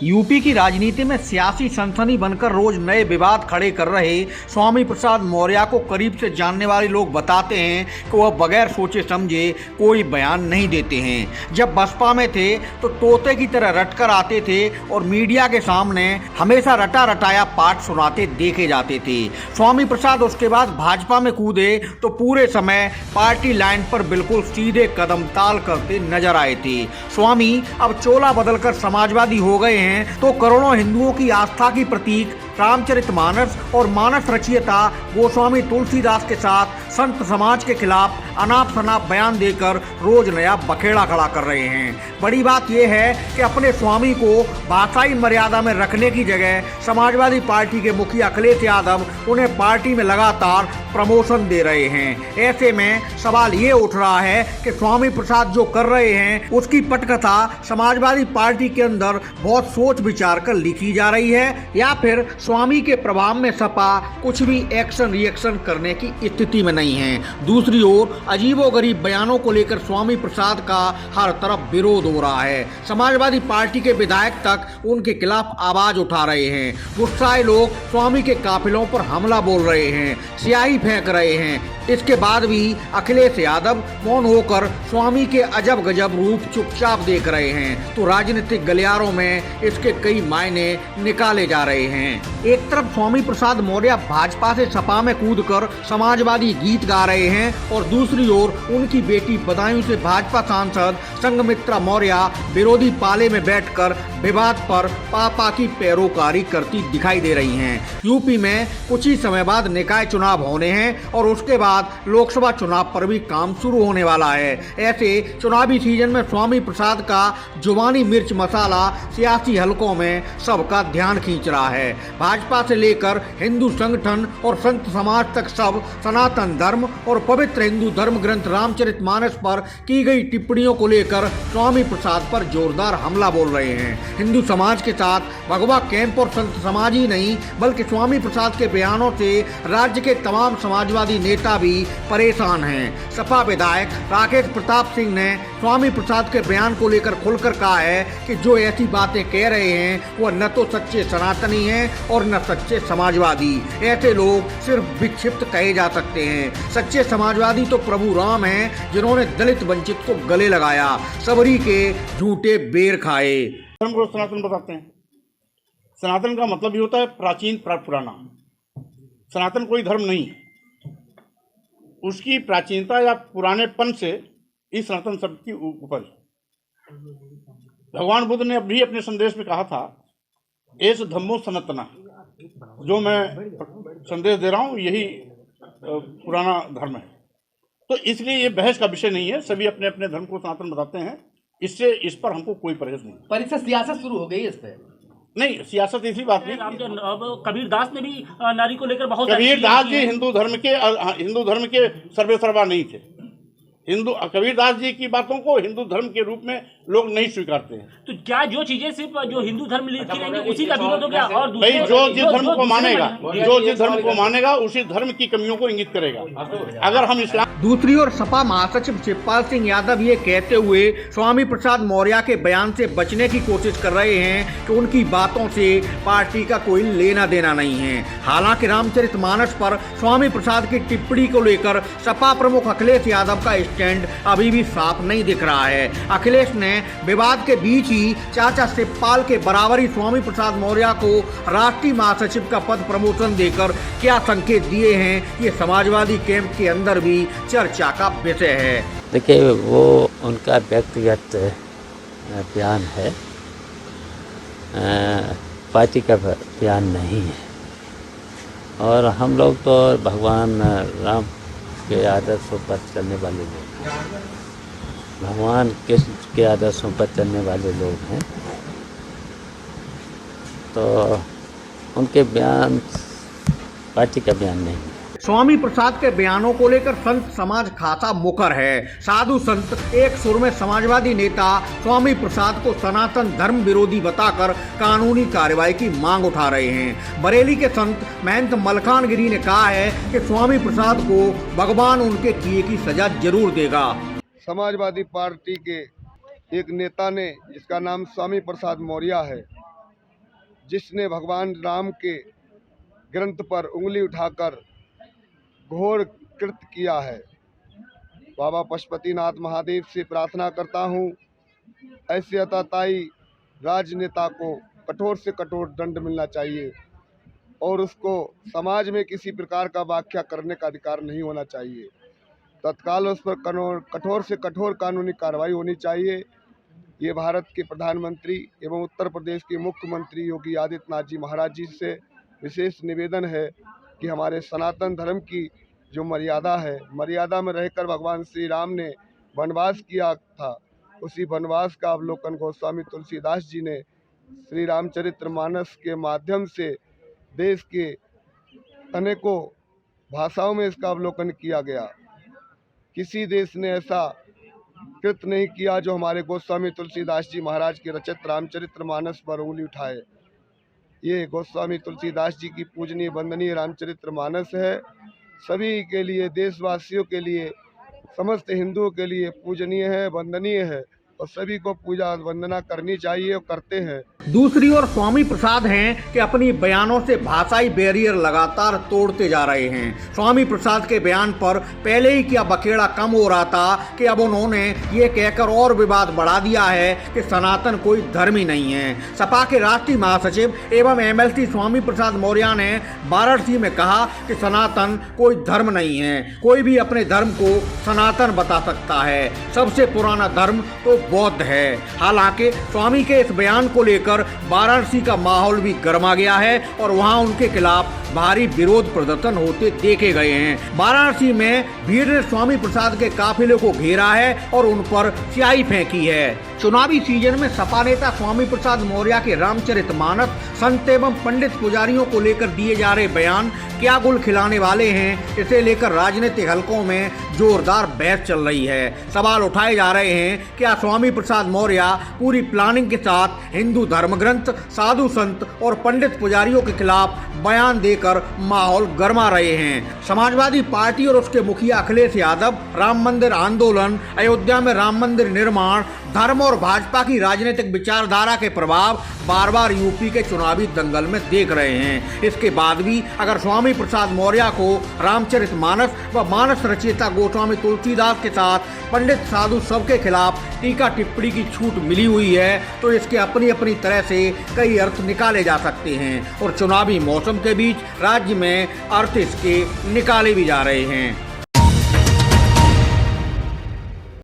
UP की राजनीति में सियासी सनसनी बनकर रोज नए विवाद खड़े कर रहे स्वामी प्रसाद मौर्य को करीब से जानने वाले लोग बताते हैं कि वह बगैर सोचे समझे कोई बयान नहीं देते हैं। जब बसपा में थे तो तोते की तरह रटकर आते थे और मीडिया के सामने हमेशा रटा रटाया पाठ सुनाते देखे जाते थे। स्वामी प्रसाद उसके बाद भाजपा में कूदे तो पूरे समय पार्टी लाइन पर बिल्कुल सीधे कदम ताल करते नजर आए थे। स्वामी अब चोला बदलकर समाजवादी हो गए हैं तो करोड़ों हिंदुओं की आस्था की प्रतीक रामचरितमानस और मानस रचयिता गोस्वामी तुलसीदास के साथ संत समाज के खिलाफ अनाप शनाप बयान देकर रोज नया बखेड़ा खड़ा कर रहे हैं। बड़ी बात यह है कि अपने स्वामी को भाषाई मर्यादा में रखने की जगह समाजवादी पार्टी के मुखिया अखिलेश यादव उन्हें पार्टी में लगातार प्रमोशन दे रहे हैं। ऐसे में सवाल ये उठ रहा है कि स्वामी प्रसाद जो कर रहे हैं उसकी पटकथा समाजवादी पार्टी के अंदर बहुत सोच विचार कर लिखी जा रही है या फिर स्वामी के प्रभाव में सपा कुछ भी एक्शन रिएक्शन करने की स्थिति में नहीं है। दूसरी ओर अजीबोगरीब बयानों को लेकर स्वामी प्रसाद का हर तरफ विरोध हो रहा है। समाजवादी पार्टी के विधायक तक उनके खिलाफ आवाज उठा रहे हैं। गुस्साए लोग स्वामी के काफिलों पर हमला बोल रहे हैं, स्याही फेंक रहे हैं। इसके बाद भी अखिलेश यादव मौन होकर स्वामी के अजब गजब रूप चुपचाप देख रहे हैं तो राजनीतिक गलियारों में इसके कई मायने निकाले जा रहे हैं। एक तरफ स्वामी प्रसाद मौर्य भाजपा से सपा में कूदकर समाजवादी गीत गा रहे हैं और दूसरी ओर उनकी बेटी बदायूं से भाजपा सांसद संघमित्रा मौर्य विरोधी पाले में बैठकर विवाद पर पापा की पैरोकारी करती दिखाई दे रही हैं। यूपी में कुछ ही समय बाद निकाय चुनाव होने हैं और उसके बाद लोकसभा चुनाव पर भी काम शुरू होने वाला है। ऐसे चुनावी सीजन में स्वामी प्रसाद का जुबानी मिर्च मसाला सियासी हलकों में सबका ध्यान खींच रहा है। भाजपा से लेकर हिंदू संगठन और संत समाज तक सब सनातन धर्म और पवित्र हिंदू धर्म ग्रंथ रामचरितमानस पर की गई टिप्पणियों को लेकर स्वामी प्रसाद पर जोरदार हमला बोल रहे हैं। हिंदू समाज के साथ भगवा कैंप और संत समाज ही नहीं बल्कि स्वामी प्रसाद के बयानों से राज्य के तमाम समाजवादी नेता भी परेशान हैं। सपा विधायक राकेश प्रताप सिंह ने स्वामी प्रसाद के बयान को लेकर खुलकर कहा है कि जो ऐसी बातें कह रहे हैं वह न तो सच्चे सनातनी हैं और न सच्चे समाजवादी। ऐसे लोग सिर्फ विक्षिप्त कहे जा सकते हैं। सच्चे समाजवादी तो प्रभु राम हैं जिन्होंने दलित वंचित को गले लगाया, सबरी के झूठे बेर खाए। धर्म को सनातन बताते हैं। सनातन का मतलब ये होता है प्राचीन पुराना। सनातन कोई धर्म नहीं, उसकी प्राचीनता या पुरानेपन से इस सनातन शब्द की उपज। भगवान बुद्ध ने भी अपने संदेश में कहा था एस धम्मो सनातना, जो मैं संदेश दे रहा हूँ यही पुराना धर्म है। तो इसलिए ये बहस का विषय नहीं है, सभी अपने अपने धर्म को सनातन बताते हैं। इससे इस पर हमको कोई परहेज नहीं। पर इससे सियासत शुरू हो गई इस पे। नहीं, सियासत ऐसी बात नहीं। अब कबीरदास ने भी नारी को लेकर बहुत कबीरदास जी हिंदू धर्म के सर्वे सर्वा नहीं थे। कबीरदास जी की बातों को हिंदू धर्म के रूप में लोग नहीं स्वीकारते हैं। तो क्या जो चीजें सिर्फ जो हिंदू धर्म लिखी रहेंगी उसी का विरोध हो गया? और भाई जो जिस धर्म को मानेगा उसी धर्म की कमियों को इंगित करेगा। अगर हम इस्लाम। दूसरी ओर सपा महासचिव शिवपाल सिंह यादव ये कहते हुए स्वामी प्रसाद मौर्य के बयान से बचने की कोशिश कर रहे हैं कि उनकी बातों से पार्टी का कोई लेना देना नहीं है। हालांकि रामचरितमानस पर स्वामी प्रसाद की टिप्पणी को लेकर सपा प्रमुख अखिलेश यादव का स्टैंड अभी भी साफ नहीं दिख रहा है। अखिलेश ने विवाद के बीच ही चाचा शिवपाल के बराबरी स्वामी प्रसाद मौर्य को राष्ट्रीय महासचिव का पद प्रमोशन देकर क्या संकेत दिए हैं, ये समाजवादी कैंप के अंदर भी चर्चा का विषय है। देखिए, वो उनका व्यक्तिगत बयान है, पार्टी का बयान नहीं है। और हम लोग तो भगवान राम के आदर्शों पर चलने वाले लोग हैं, भगवान कृष्ण के आदर्शों पर चलने वाले लोग हैं, तो उनके बयान पार्टी का बयान नहीं है। स्वामी प्रसाद के बयानों को लेकर संत समाज खासा मुखर है। साधु संत एक सुर में समाजवादी नेता स्वामी प्रसाद को सनातन धर्म विरोधी बताकर कानूनी कार्रवाई की मांग उठा रहे हैं। बरेली के संत महंत मलखानगिरी ने कहा है कि स्वामी प्रसाद को भगवान उनके किए की सजा जरूर देगा। समाजवादी पार्टी के एक नेता ने, जिसका नाम स्वामी प्रसाद मौर्य है, जिसने भगवान राम के ग्रंथ पर उंगली उठाकर घोर कृत्य किया है। बाबा पशुपतिनाथ महादेव से प्रार्थना करता हूँ, ऐसे अताताई राजनेता को कठोर से कठोर दंड मिलना चाहिए और उसको समाज में किसी प्रकार का व्याख्या करने का अधिकार नहीं होना चाहिए। तत्काल उस पर कठोर से कठोर कानूनी कार्रवाई होनी चाहिए। ये भारत के प्रधानमंत्री एवं उत्तर प्रदेश के मुख्यमंत्री योगी आदित्यनाथ जी महाराज जी से विशेष निवेदन है कि हमारे सनातन धर्म की जो मर्यादा है, मर्यादा में रहकर भगवान श्री राम ने वनवास किया था, उसी वनवास का अवलोकन गोस्वामी तुलसीदास जी ने श्री रामचरितमानस के माध्यम से देश के अनेकों भाषाओं में इसका अवलोकन किया गया। किसी देश ने ऐसा कृत्य नहीं किया जो हमारे गोस्वामी तुलसीदास जी महाराज के रचित रामचरितमानस पर उंगली उठाए। ये गोस्वामी तुलसीदास जी की पूजनीय वंदनीय रामचरितमानस है। सभी के लिए, देशवासियों के लिए, समस्त हिंदुओं के लिए पूजनीय है, वंदनीय है और सभी को पूजा वंदना करनी चाहिए और करते हैं। दूसरी ओर स्वामी प्रसाद हैं कि अपनी बयानों से भाषाई बैरियर लगातार तोड़ते जा रहे हैं। स्वामी प्रसाद के बयान पर पहले ही क्या बखेड़ा कम हो रहा था कि अब उन्होंने ये कहकर और विवाद बढ़ा दिया है कि सनातन कोई धर्म ही नहीं है। सपा के राष्ट्रीय महासचिव एवं एमएलसी स्वामी प्रसाद मौर्य ने वाराणसी में कहा कि सनातन कोई धर्म नहीं है, कोई भी अपने धर्म को सनातन बता सकता है, सबसे पुराना धर्म तो बौद्ध है। हालांकि स्वामी के इस बयान को लेकर वाराणसी का माहौल भी गर्मा गया है और वहां उनके खिलाफ भारी विरोध प्रदर्शन होते देखे गए हैं। वाराणसी में भीड़ ने स्वामी प्रसाद के काफिले को घेरा है और उन पर स्याही फेंकी है। चुनावी सीजन में सपा नेता स्वामी प्रसाद मौर्य के रामचरितमानस, संत एवं पंडित पुजारियों को लेकर दिए जा रहे बयान क्या गुल खिलाने वाले हैं, इसे लेकर राजनीतिक हलकों में जोरदार बहस चल रही है। सवाल उठाए जा रहे हैं क्या स्वामी प्रसाद मौर्य पूरी प्लानिंग के साथ हिंदू धर्म ग्रंथ, साधु संत और पंडित पुजारियों के खिलाफ बयान देकर माहौल गरमा रहे हैं। समाजवादी पार्टी और उसके मुखिया अखिलेश यादव राम मंदिर आंदोलन, अयोध्या में राम मंदिर निर्माण, धर्म और भाजपा की राजनीतिक विचारधारा के प्रभाव बार बार यूपी के चुनावी दंगल में देख रहे हैं। इसके बाद भी अगर स्वामी प्रसाद मौर्य को रामचरितमानस व मानस रचयिता गोस्वामी तुलसीदास के साथ पंडित साधु सबके खिलाफ टीका टिप्पणी की छूट मिली हुई है तो इसके अपनी अपनी तरह से कई अर्थ निकाले जा सकते हैं और चुनावी मौसम के बीच राज्य में अर्थ इसके निकाले भी जा रहे हैं।